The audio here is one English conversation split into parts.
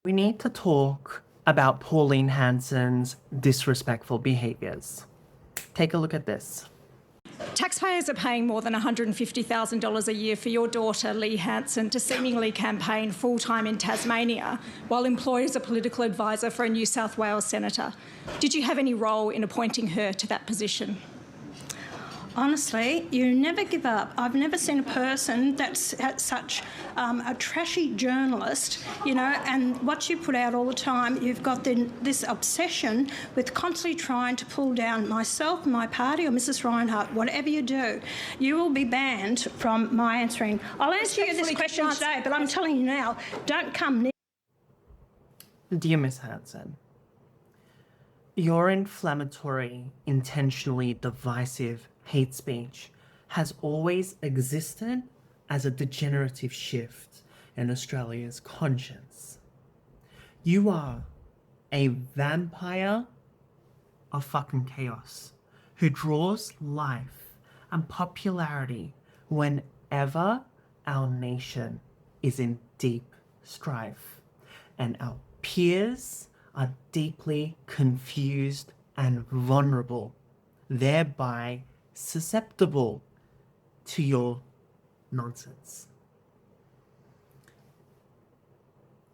We need to talk about Pauline Hanson's disrespectful behaviours. Take a look at this. Taxpayers are paying more than $150,000 a year for your daughter, Lee Hanson, to seemingly campaign full-time in Tasmania while employed as a political advisor for a New South Wales senator. Did you have any role in appointing her to that position? Honestly, you never give up. I've never seen a person that's such a trashy journalist, and what you put out all the time, you've got this obsession with constantly trying to pull down myself, my party, or Mrs. Reinhardt. Whatever you do, you will be banned from my answering. I'll answer you this question today, but I'm telling you now, don't come near. Dear Miss Hanson, your inflammatory, intentionally divisive hate speech has always existed as a degenerative shift in Australia's conscience. You are a vampire of fucking chaos who draws life and popularity whenever our nation is in deep strife and our peers are deeply confused and vulnerable, thereby susceptible to your nonsense.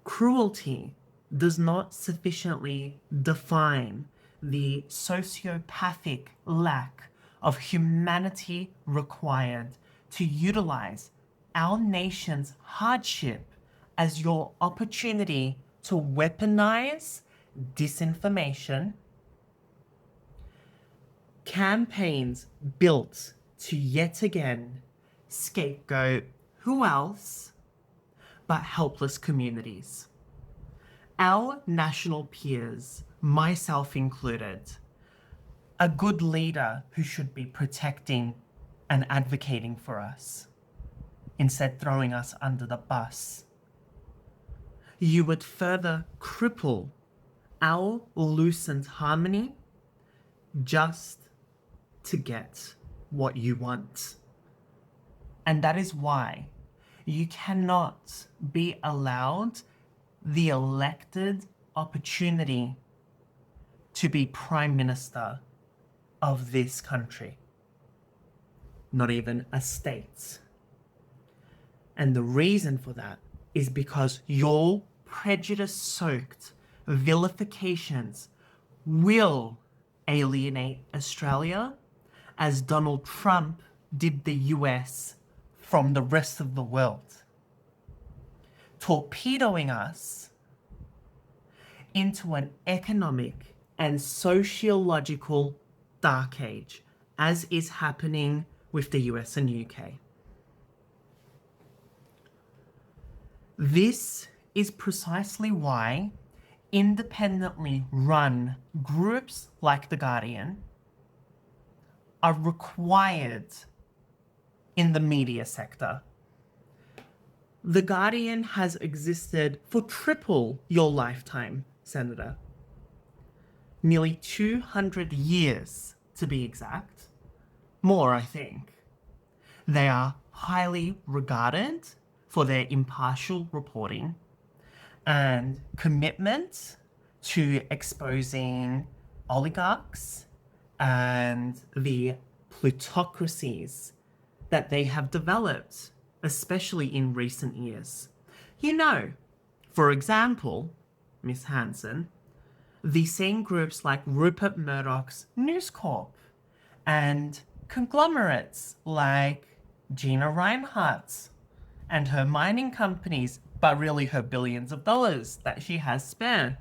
Cruelty does not sufficiently define the sociopathic lack of humanity required to utilize our nation's hardship as your opportunity to weaponize disinformation, campaigns built to yet again scapegoat who else but helpless communities. Our national peers, myself included, a good leader who should be protecting and advocating for us, instead throwing us under the bus. You would further cripple our loosened harmony just to get what you want. And that is why you cannot be allowed the elected opportunity to be Prime Minister of this country, not even a state. And the reason for that is because your prejudice-soaked vilifications will alienate Australia as Donald Trump did the US from the rest of the world, torpedoing us into an economic and sociological dark age, as is happening with the US and UK. This is precisely why independently run groups like The Guardian are required in the media sector. The Guardian has existed for triple your lifetime, Senator. Nearly 200 years, to be exact. More, I think. They are highly regarded for their impartial reporting and commitment to exposing oligarchs and the plutocracies that they have developed, especially in recent years. For example, Miss Hanson, the same groups like Rupert Murdoch's News Corp and conglomerates like Gina Reinhardt and her mining companies, but really her billions of dollars that she has spent,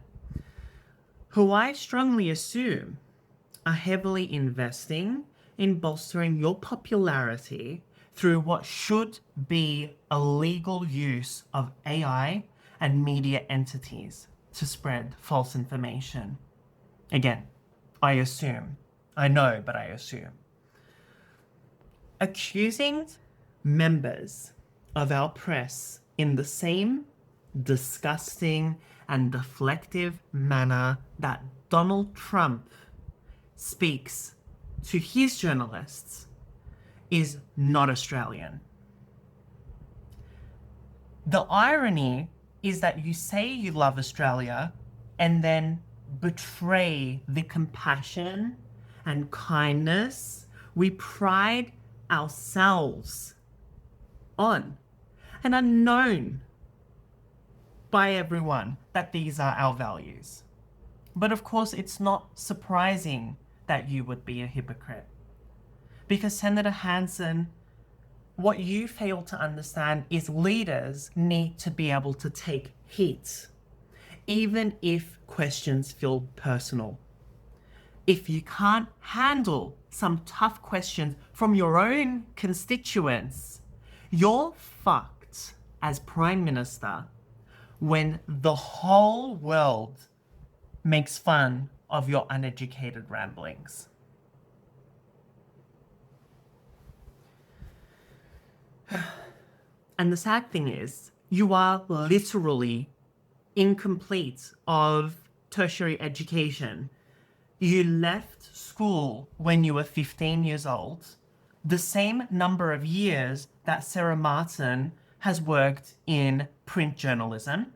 who I strongly assume are heavily investing in bolstering your popularity through what should be a legal use of AI and media entities to spread false information. Again, I assume. I know, but I assume. Accusing members of our press in the same disgusting and deflective manner that Donald Trump speaks to his journalists is not Australian. The irony is that you say you love Australia and then betray the compassion and kindness we pride ourselves on and are known by everyone that these are our values. But of course, it's not surprising that you would be a hypocrite. Because Senator Hanson, what you fail to understand is leaders need to be able to take heat, even if questions feel personal. If you can't handle some tough questions from your own constituents, you're fucked as Prime Minister when the whole world makes fun of your uneducated ramblings. And the sad thing is, you are literally incomplete of tertiary education. You left school when you were 15 years old, the same number of years that Sarah Martin has worked in print journalism,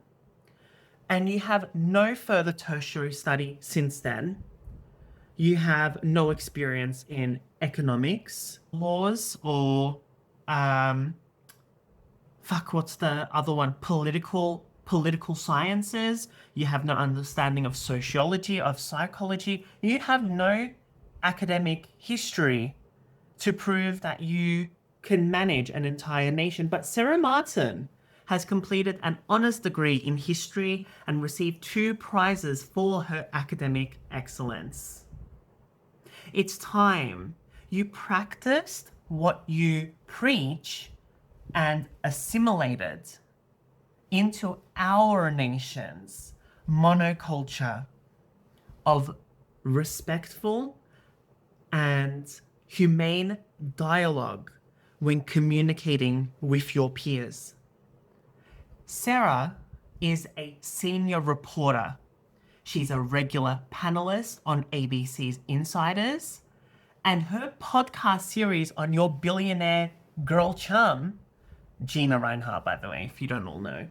and you have no further tertiary study since then. You have no experience in economics, laws, or what's the other one? Political sciences. You have no understanding of sociology, of psychology. You have no academic history to prove that you can manage an entire nation. But Sarah Martin has completed an honours degree in history and received 2 prizes for her academic excellence. It's time you practiced what you preach and assimilated into our nation's monoculture of respectful and humane dialogue when communicating with your peers. Sarah is a senior reporter. She's a regular panelist on ABC's Insiders, and her podcast series on your billionaire girl chum, Gina Reinhardt, by the way, if you don't all know,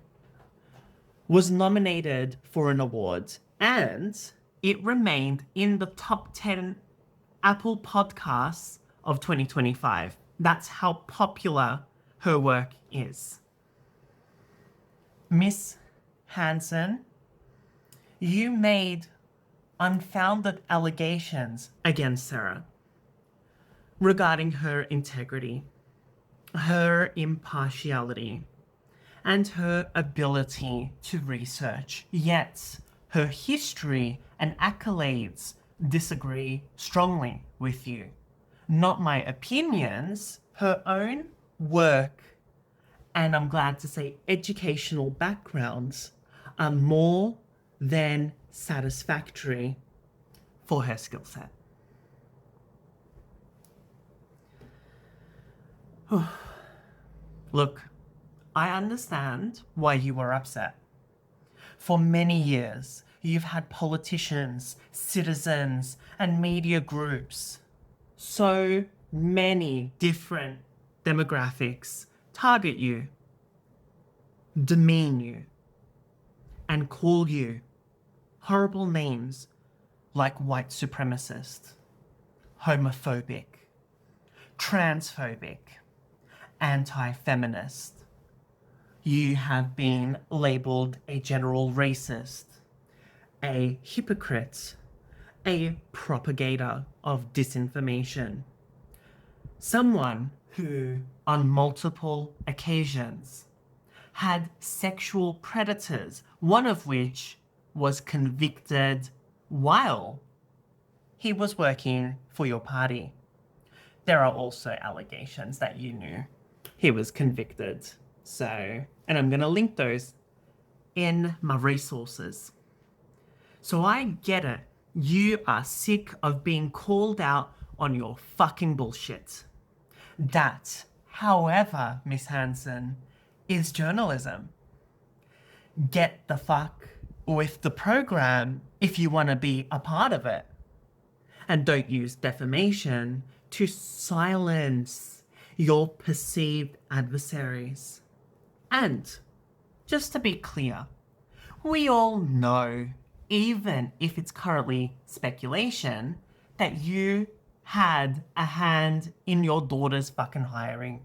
was nominated for an award, and it remained in the top 10 Apple podcasts of 2025. That's how popular her work is. Miss Hanson, you made unfounded allegations against Sarah regarding her integrity, her impartiality, and her ability to research. Yet, her history and accolades disagree strongly with you. Not my opinions, her own work, and I'm glad to say educational backgrounds are more than satisfactory for her skill set. Look, I understand why you were upset. For many years, you've had politicians, citizens, and media groups, so many different demographics, target you, demean you, and call you horrible names like white supremacist, homophobic, transphobic, anti-feminist. You have been labelled a general racist, a hypocrite, a propagator of disinformation, someone who, on multiple occasions, had sexual predators, one of which was convicted while he was working for your party. There are also allegations that you knew he was convicted. So, and I'm going to link those in my resources. So I get it. You are sick of being called out on your fucking bullshit. That, however, Miss Hanson, is journalism. Get the fuck with the program if you want to be a part of it. And don't use defamation to silence your perceived adversaries. And just to be clear, We all know, even if it's currently speculation, that you had a hand in your daughter's fucking hiring.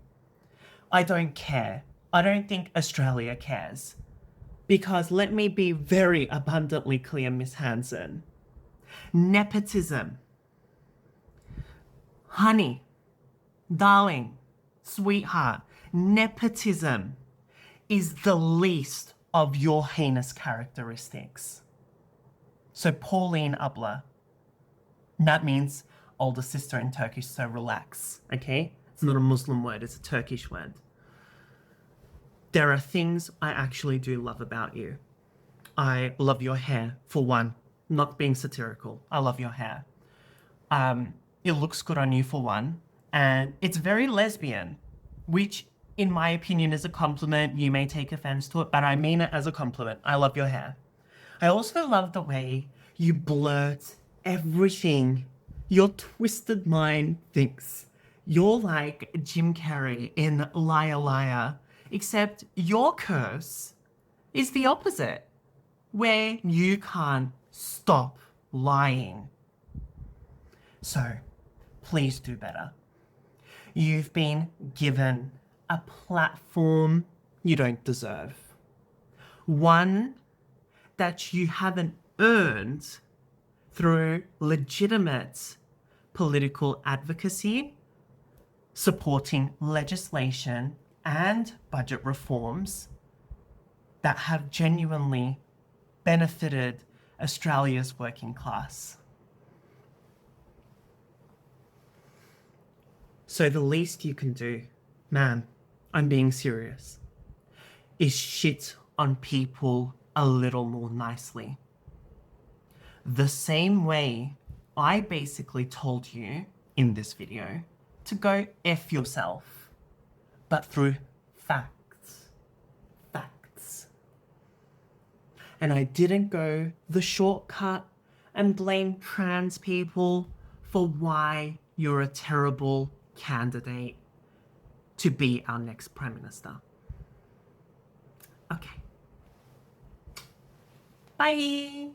I don't care. I don't think Australia cares. Because let me be very abundantly clear, Miss Hanson. Nepotism. Honey, darling, sweetheart, nepotism is the least of your heinous characteristics. So Pauline abla. That means older sister in Turkish, so relax, okay? It's not a Muslim word, it's a Turkish word. There are things I actually do love about you. I love your hair, for one. Not being satirical. I love your hair. It looks good on you, for one. And it's very lesbian, which, in my opinion, is a compliment. You may take offense to it, but I mean it as a compliment. I love your hair. I also love the way you blurt everything your twisted mind thinks. You're like Jim Carrey in Liar Liar, except your curse is the opposite, where you can't stop lying. So, please do better. You've been given a platform you don't deserve. One that you haven't earned through legitimate political advocacy, supporting legislation and budget reforms that have genuinely benefited Australia's working class. So the least you can do, ma'am, I'm being serious, is shit on people a little more nicely. The same way I basically told you in this video to go F yourself, but through facts. Facts. And I didn't go the shortcut and blame trans people for why you're a terrible candidate to be our next Prime Minister. Okay. Bye.